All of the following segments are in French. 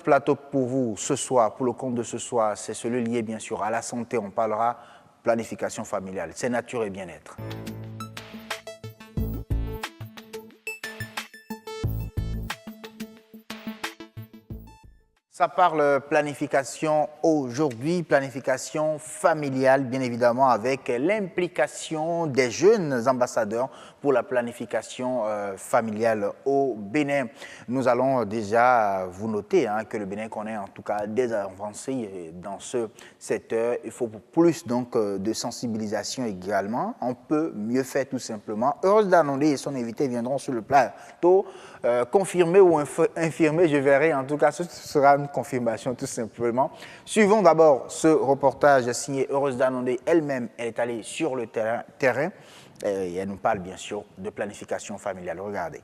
plateau pour vous ce soir, pour le compte de ce soir, c'est celui lié bien sûr à la santé. On parlera planification familiale, c'est nature et bien-être. Ça parle planification aujourd'hui, planification familiale, bien évidemment, avec l'implication des jeunes ambassadeurs pour la planification familiale au Bénin. Nous allons déjà vous noter que le Bénin connaît en tout cas des avancées dans ce secteur. Il faut plus donc de sensibilisation également. On peut mieux faire tout simplement. Heureuse d'annoncer et son invité viendront sur le plateau. Confirmer ou infirmer, je verrai. En tout cas, ce sera une confirmation tout simplement. Suivons d'abord ce reportage signé Heureuse d'Anondé. Elle-même, elle est allée sur le terrain et elle nous parle bien sûr de planification familiale. Regardez.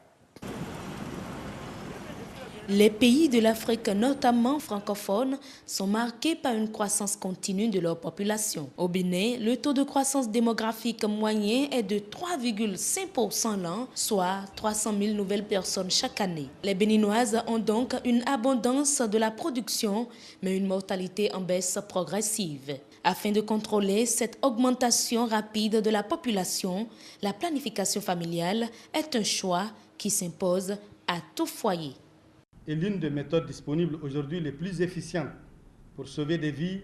Les pays de l'Afrique, notamment francophones, sont marqués par une croissance continue de leur population. Au Bénin, le taux de croissance démographique moyen est de 3,5% l'an, soit 300 000 nouvelles personnes chaque année. Les Béninoises ont donc une abondance de la production, mais une mortalité en baisse progressive. Afin de contrôler cette augmentation rapide de la population, la planification familiale est un choix qui s'impose à tout foyer. Est l'une des méthodes disponibles aujourd'hui les plus efficientes pour sauver des vies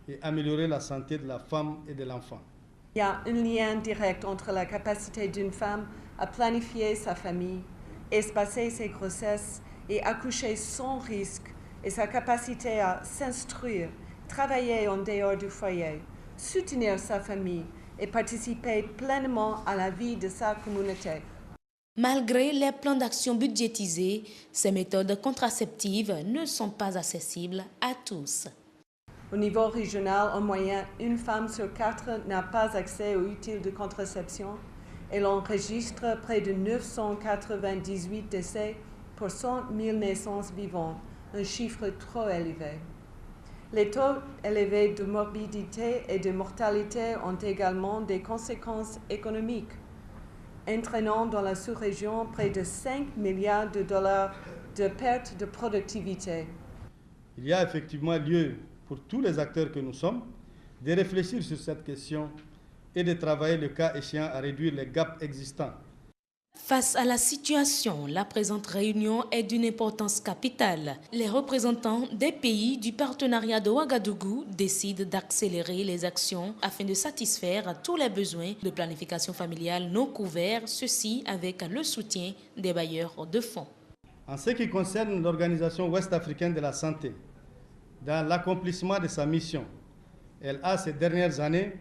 et améliorer la santé de la femme et de l'enfant. Il y a un lien direct entre la capacité d'une femme à planifier sa famille, espacer ses grossesses et accoucher sans risque et sa capacité à s'instruire, travailler en dehors du foyer, soutenir sa famille et participer pleinement à la vie de sa communauté. Malgré les plans d'action budgétisés, ces méthodes contraceptives ne sont pas accessibles à tous. Au niveau régional, en moyenne, une femme sur 4 n'a pas accès aux utiles de contraception et l'on enregistre près de 998 décès pour 100 000 naissances vivantes, un chiffre trop élevé. Les taux élevés de morbidité et de mortalité ont également des conséquences économiques, entraînant dans la sous-région près de 5 milliards de dollars de pertes de productivité. Il y a effectivement lieu pour tous les acteurs que nous sommes de réfléchir sur cette question et de travailler le cas échéant à réduire les gaps existants. Face à la situation, la présente réunion est d'une importance capitale. Les représentants des pays du partenariat de Ouagadougou décident d'accélérer les actions afin de satisfaire tous les besoins de planification familiale non couverts, ceci avec le soutien des bailleurs de fonds. En ce qui concerne l'Organisation ouest-africaine de la santé, dans l'accomplissement de sa mission, elle a ces dernières années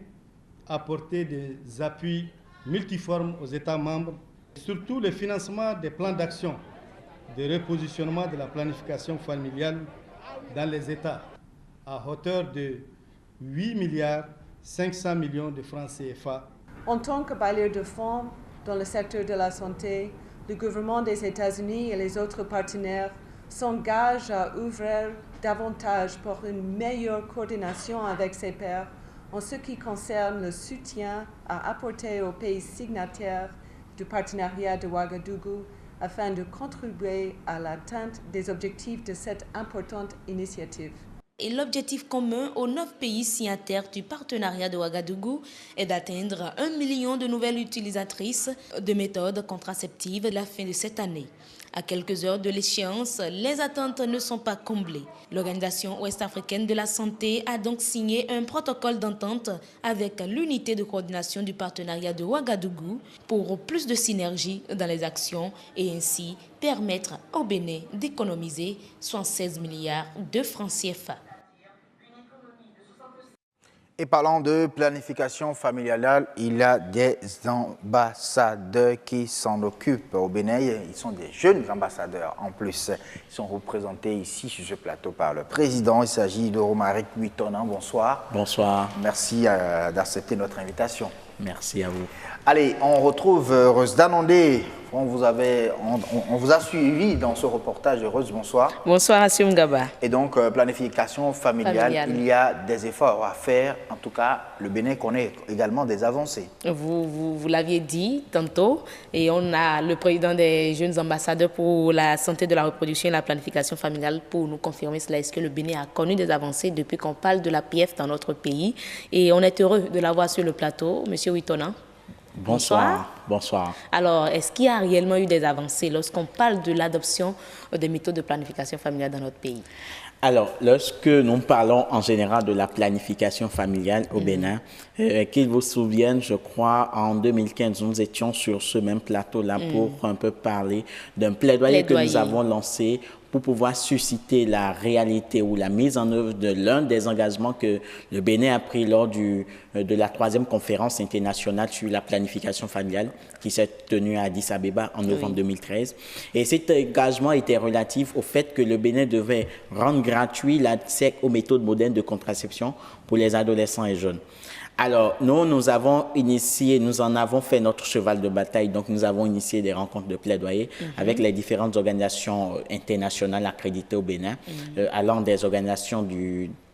apporté des appuis multiformes aux États membres, surtout le financement des plans d'action de repositionnement de la planification familiale dans les États à hauteur de 8 milliards 500 millions de francs CFA. En tant que bailleur de fonds dans le secteur de la santé, le gouvernement des États-Unis et les autres partenaires s'engagent à ouvrir davantage pour une meilleure coordination avec ses pairs en ce qui concerne le soutien à apporter aux pays signataires du partenariat de Ouagadougou afin de contribuer à l'atteinte des objectifs de cette importante initiative. Et l'objectif commun aux 9 pays signataires du partenariat de Ouagadougou est d'atteindre 1 million de nouvelles utilisatrices de méthodes contraceptives à la fin de cette année. À quelques heures de l'échéance, les attentes ne sont pas comblées. L'Organisation ouest-africaine de la santé a donc signé un protocole d'entente avec l'unité de coordination du partenariat de Ouagadougou pour plus de synergie dans les actions et ainsi permettre au Bénin d'économiser 116 milliards de francs CFA. Et parlant de planification familiale, il y a des ambassadeurs qui s'en occupent au Bénin. Ils sont des jeunes ambassadeurs en plus. Ils sont représentés ici sur ce plateau par le président. Il s'agit de Romaric Buitonan. Bonsoir. Bonsoir. Merci d'accepter notre invitation. Merci à vous. Allez, on retrouve Heureuse d'Anondé on vous a suivi dans ce reportage. Heureuse, bonsoir. Bonsoir, Assim Gaba. Et donc, planification familiale, il y a des efforts à faire. En tout cas, le Bénin connaît également des avancées. Vous l'aviez dit tantôt, et on a le président des jeunes ambassadeurs pour la santé de la reproduction et la planification familiale pour nous confirmer cela. Est-ce que le Bénin a connu des avancées depuis qu'on parle de l'APF dans notre pays? Et on est heureux de l'avoir sur le plateau, Monsieur Witona. Bonsoir. Bonsoir. Alors, est-ce qu'il y a réellement eu des avancées lorsqu'on parle de l'adoption des méthodes de planification familiale dans notre pays? Alors, lorsque nous parlons en général de la planification familiale au Bénin, qu'ils vous souviennent, je crois, en 2015, nous étions sur ce même plateau-là pour un peu parler d'un plaidoyer que nous avons lancé pour pouvoir susciter la réalité ou la mise en œuvre de l'un des engagements que le Bénin a pris lors de la 3e conférence internationale sur la planification familiale qui s'est tenue à Addis Abeba en novembre 2013. Et cet engagement était relatif au fait que le Bénin devait rendre gratuit l'accès aux méthodes modernes de contraception pour les adolescents et jeunes. Alors, nous avons initié, nous en avons fait notre cheval de bataille, donc nous avons initié des rencontres de plaidoyer avec les différentes organisations internationales accréditées au Bénin, allant des organisations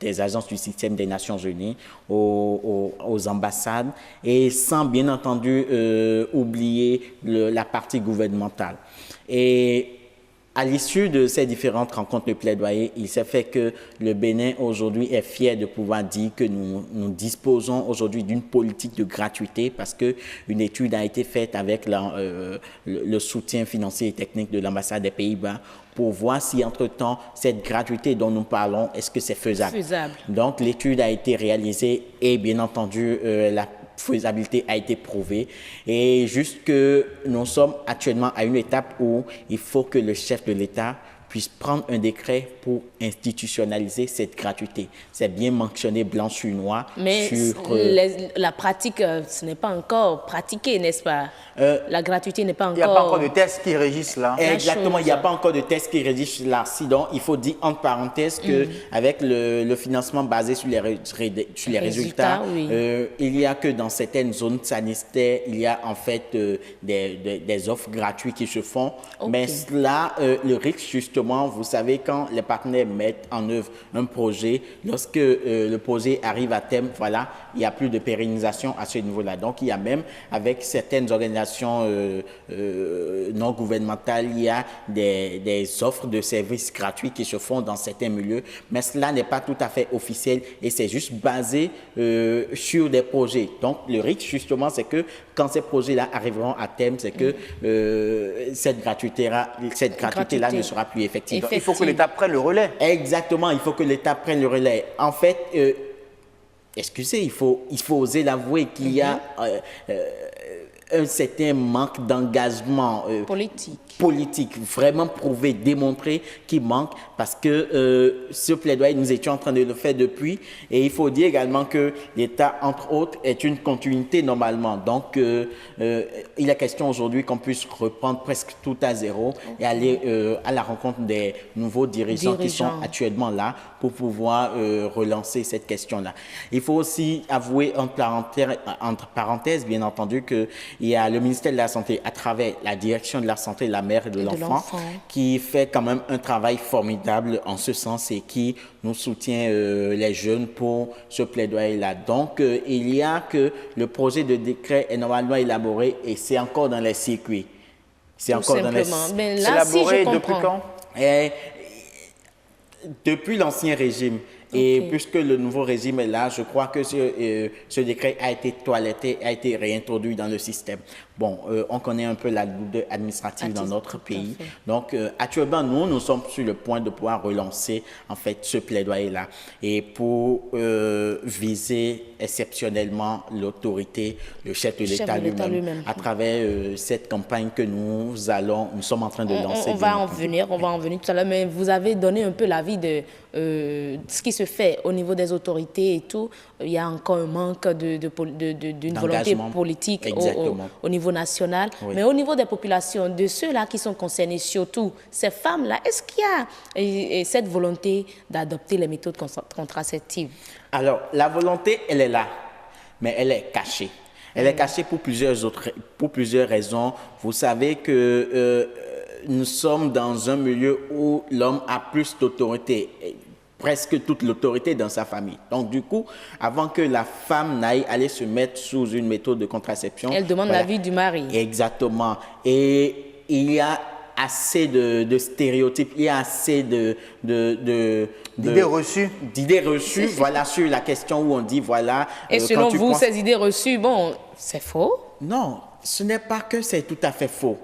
des agences du système des Nations Unies aux ambassades et sans bien entendu oublier la partie gouvernementale. Et à l'issue de ces différentes rencontres de plaidoyer, il s'est fait que le Bénin aujourd'hui est fier de pouvoir dire que nous disposons aujourd'hui d'une politique de gratuité parce qu'une étude a été faite avec le soutien financier et technique de l'ambassade des Pays-Bas pour voir si, entre-temps, cette gratuité dont nous parlons, est-ce que c'est faisable? Donc, l'étude a été réalisée et, bien entendu, la faisabilité a été prouvée. Et juste que nous sommes actuellement à une étape où il faut que le chef de l'État puisse prendre un décret pour institutionnaliser cette gratuité. C'est bien mentionné blanc sur noir. Mais la pratique, ce n'est pas encore pratiqué, n'est-ce pas? La gratuité n'est pas encore... Il n'y a pas encore de tests qui régissent là. Exactement, il n'y a pas encore de tests qui régissent là. Donc, il faut dire entre parenthèses qu'avec le financement basé sur les résultats, il y a que dans certaines zones sanitaires, il y a en fait des offres gratuites qui se font. Mais là, le risque justement, vous savez, quand les partenaires mettent en œuvre un projet, lorsque le projet arrive à terme, voilà, il n'y a plus de pérennisation à ce niveau-là. Donc, il y a même, avec certaines organisations non gouvernementales, il y a des offres de services gratuits qui se font dans certains milieux, mais cela n'est pas tout à fait officiel et c'est juste basé sur des projets. Donc, le risque, justement, c'est que quand ces projets-là arriveront à terme, c'est que cette gratuité-là ne sera plus effective. Donc, il faut que l'État prenne le relais. Exactement, il faut que l'État prenne le relais. En fait, excusez, il faut oser l'avouer qu'il y a un certain manque d'engagement politique, vraiment prouvé, démontré, qui manque parce que ce plaidoyer, nous étions en train de le faire depuis et il faut dire également que l'État, entre autres, est une continuité normalement. Donc, il est question aujourd'hui qu'on puisse reprendre presque tout à zéro et aller à la rencontre des nouveaux dirigeants qui sont actuellement là pour pouvoir relancer cette question-là. Il faut aussi avouer entre parenthèses, bien entendu, qu'il y a le ministère de la Santé à travers la direction de la santé, la mère et de l'enfant qui fait quand même un travail formidable en ce sens et qui nous soutient les jeunes pour ce plaidoyer-là. Donc, il y a que le projet de décret est normalement élaboré et c'est encore dans les circuits. C'est encore dans les circuits. Mais là, si je comprends. Depuis quand? Depuis l'Ancien Régime. Et puisque le nouveau régime est là, je crois que ce décret a été toiletté, a été réintroduit dans le système. Bon, on connaît un peu la lourdeur administrative dans notre pays. Donc, actuellement, nous sommes sur le point de pouvoir relancer, en fait, ce plaidoyer-là. Et pour viser exceptionnellement l'autorité, le chef de l'État lui-même, à travers cette campagne que nous sommes en train de lancer. On va en venir tout à l'heure, mais vous avez donné un peu l'avis de ce qui se fait au niveau des autorités et tout. Il y a encore un manque d'une volonté politique au niveau national, mais au niveau des populations, de ceux-là qui sont concernés, surtout ces femmes-là, est-ce qu'il y a cette volonté d'adopter les méthodes contraceptives? Alors, la volonté, elle est là, mais elle est cachée. Elle est cachée pour plusieurs raisons. Vous savez que nous sommes dans un milieu où l'homme a plus d'autorité, presque toute l'autorité dans sa famille. Donc, du coup, avant que la femme n'aille aller se mettre sous une méthode de contraception... Elle demande l'avis du mari. Exactement. Et il y a assez de stéréotypes, il y a assez d'idées reçues. D'idées reçues, voilà, sur la question où on dit, voilà... Et selon vous, ces idées reçues, bon, c'est faux? Non, ce n'est pas que c'est tout à fait faux.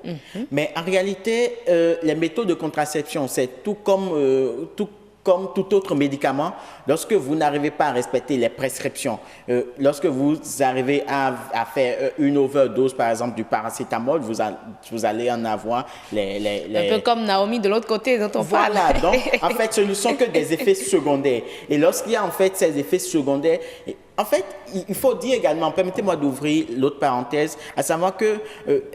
Mais en réalité, les méthodes de contraception, c'est tout comme tout autre médicament. Lorsque vous n'arrivez pas à respecter les prescriptions, lorsque vous arrivez à faire une overdose, par exemple, du paracétamol, vous allez en avoir Un peu comme Naomi de l'autre côté dont on parle. Voilà, donc en fait, ce ne sont que des effets secondaires. Et lorsqu'il y a en fait ces effets secondaires, en fait, il faut dire également, permettez-moi d'ouvrir l'autre parenthèse, à savoir que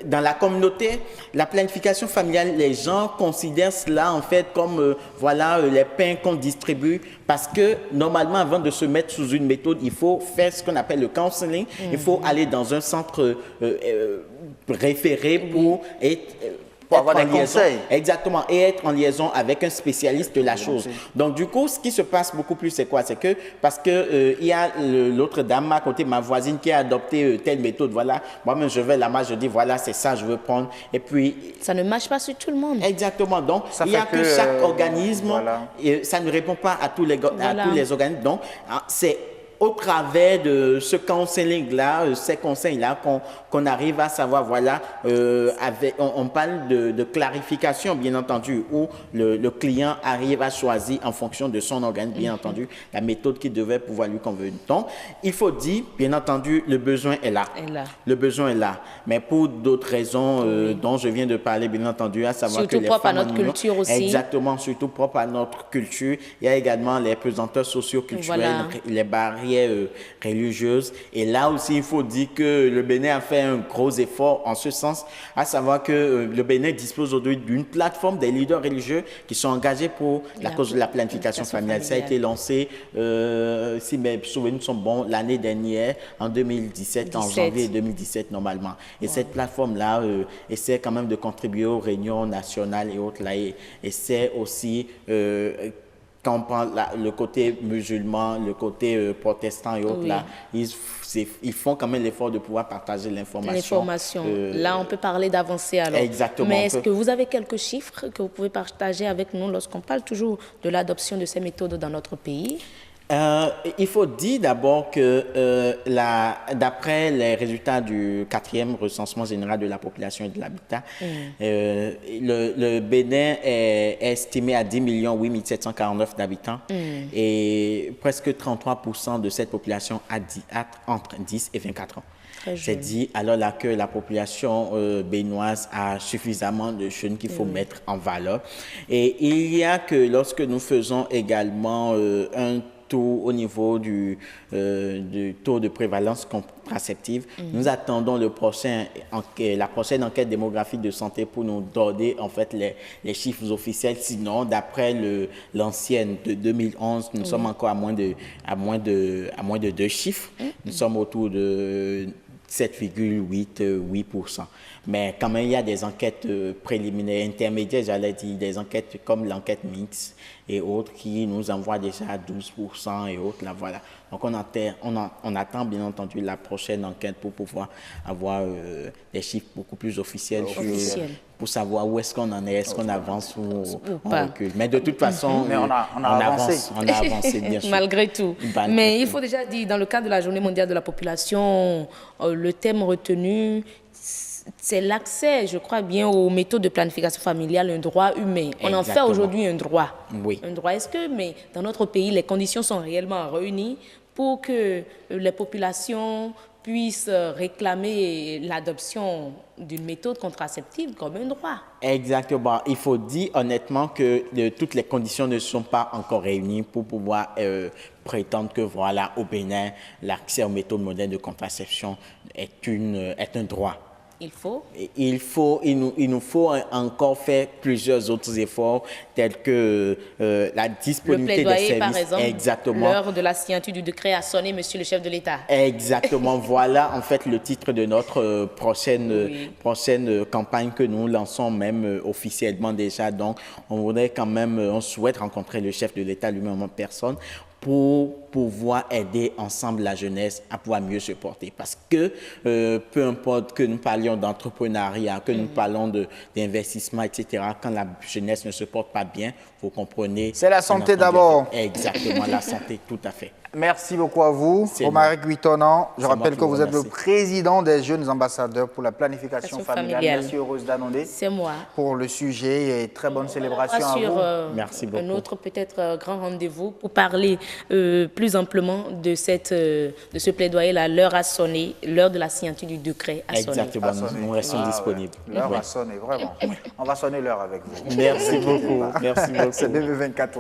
dans la communauté, la planification familiale, les gens considèrent cela en fait comme voilà les pains qu'on distribue, parce que normalement, avant de se mettre sous une méthode, il faut faire ce qu'on appelle le counseling. Il faut aller dans un centre référé pour avoir des conseils. Exactement, et être en liaison avec un spécialiste de la chose. Donc, du coup, ce qui se passe beaucoup plus, c'est quoi? C'est que, parce que il y a l'autre dame à côté, ma voisine, qui a adopté telle méthode, voilà. Moi-même, je vais là-bas, je dis, voilà, c'est ça, je veux prendre. Et puis... Ça ne marche pas sur tout le monde. Exactement. Donc, il y a que chaque organisme, et ça ne répond pas à tous les organismes. Donc, c'est au travers de ce counseling-là, ces conseils-là, qu'on arrive à savoir, voilà, on parle de clarification, bien entendu, où le client arrive à choisir en fonction de son organisme, bien entendu, la méthode qui devait pouvoir lui convenir. Donc, il faut dire, bien entendu, le besoin est là. Le besoin est là. Mais pour d'autres raisons dont je viens de parler, bien entendu, à savoir surtout que les propre femmes à notre culture aussi. Exactement, surtout propre à notre culture. Il y a également les pesanteurs socio-culturels, les barrières religieuses. Et là aussi, il faut dire que le Bénin a fait un gros effort en ce sens, à savoir que le Bénin dispose aujourd'hui d'une plateforme des leaders religieux qui sont engagés pour la cause de la planification familiale. Ça a été lancé, si mes souvenirs sont bons, l'année dernière, en 2017, en janvier 2017 normalement. Et cette plateforme-là essaie quand même de contribuer aux réunions nationales et autres là, et essaie aussi... quand on prend le côté musulman, le côté protestant et autres, là, ils font quand même l'effort de pouvoir partager l'information. Là, on peut parler d'avancée alors. Exactement. Mais est-ce que vous avez quelques chiffres que vous pouvez partager avec nous lorsqu'on parle toujours de l'adoption de ces méthodes dans notre pays? Il faut dire d'abord que d'après les résultats du 4e recensement général de la population et de l'habitat, le Bénin est estimé à 10 8 749 d'habitants et presque 33% de cette population a entre 10 et 24 ans. C'est dit alors là que la population béninoise a suffisamment de jeunes qu'il faut mettre en valeur. Et il y a que lorsque nous faisons également un taux au niveau du taux de prévalence contraceptive. Nous attendons la prochaine enquête démographique de santé pour nous donner en fait les chiffres officiels. Sinon, d'après l'ancienne de 2011, nous sommes encore à moins de 2 chiffres. Nous sommes autour de 7,8%. Mais quand même, il y a des enquêtes préliminaires, intermédiaires, j'allais dire, des enquêtes comme l'enquête mixte et autres qui nous envoient déjà à 12% et autres. Là, voilà. Donc, on attend bien entendu la prochaine enquête pour pouvoir avoir des chiffres beaucoup plus officiels pour savoir où est-ce qu'on en est, est-ce qu'on avance ou on recule. Mais de toute façon, on a avancé. On a avancé, bien sûr. Malgré tout. Mais il faut déjà dire, dans le cadre de la Journée mondiale de la population, le thème retenu, c'est l'accès, je crois bien, aux méthodes de planification familiale, un droit humain. On en fait aujourd'hui un droit. Oui. Un droit. Est-ce que, mais dans notre pays, les conditions sont réellement réunies pour que les populations puissent réclamer l'adoption d'une méthode contraceptive comme un droit? Exactement. Il faut dire honnêtement que toutes les conditions ne sont pas encore réunies pour pouvoir prétendre que voilà, au Bénin, l'accès aux méthodes modernes de contraception est un droit. Il nous faut encore faire plusieurs autres efforts, tels que la disponibilité des services. Par exemple, exactement. L'heure de la signature du décret a sonné, monsieur le chef de l'État. Exactement. Voilà, en fait, le titre de notre prochaine campagne que nous lançons même officiellement déjà. Donc, on souhaite rencontrer le chef de l'État lui-même en personne pour pouvoir aider ensemble la jeunesse à pouvoir mieux se porter. Parce que peu importe que nous parlions d'entrepreneuriat, que nous parlons d'investissement, etc., quand la jeunesse ne se porte pas bien, vous comprenez... C'est la santé d'abord. Exactement, la santé, tout à fait. Merci beaucoup à vous, Romaric Guitonan. Je rappelle que vous êtes le président des jeunes ambassadeurs pour la planification familiale. Merci, Rose Danondé. C'est moi. Pour le sujet et très bonne célébration à vous. Merci beaucoup. Un autre peut-être grand rendez-vous pour parler plus amplement de ce plaidoyer-là. L'heure a sonné, l'heure de la signature du décret a sonné. Exactement, nous restons disponibles. L'heure a sonné, vraiment. On va sonner l'heure avec vous. Merci beaucoup. Merci beaucoup. C'est 2024.